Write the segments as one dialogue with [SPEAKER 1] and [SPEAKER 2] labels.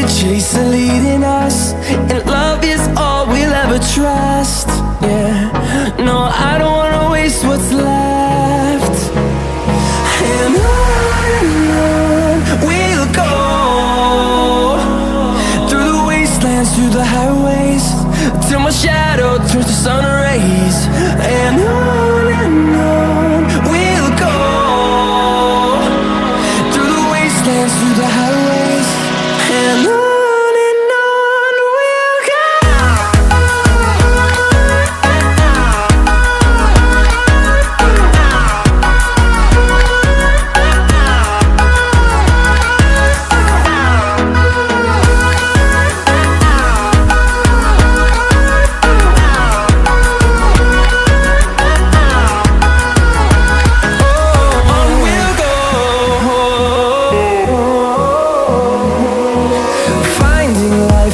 [SPEAKER 1] chase the leading us, and love is all we'll ever trust. Yeah, no, I don't wanna waste what's left. And on we'll go, through the wastelands, through the highways, till my shadow turns to sun rays. And on we'll go, through the wastelands, through the highways, and on.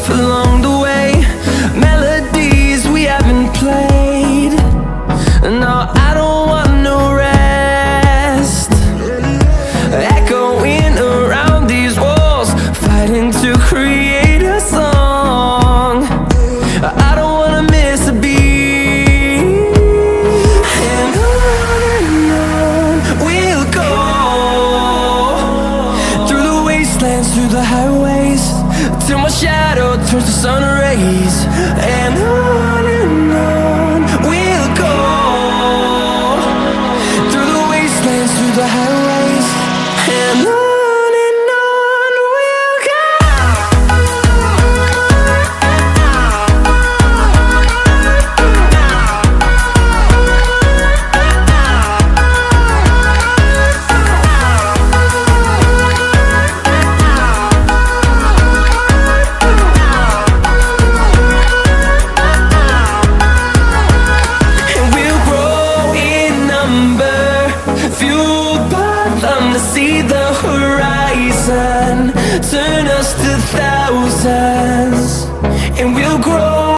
[SPEAKER 1] Along the way, melodies we haven't played. No, I don't want no rest. Echoing around these walls, fighting to create a song. I don't wanna miss a beat. And on we'll go, through the wastelands, through the highways, till my shadow turns to sun rays. And on we'll go, through the wastelands, through the highways, and on. Fueled by them to see the horizon, turn us to thousands, and we'll grow.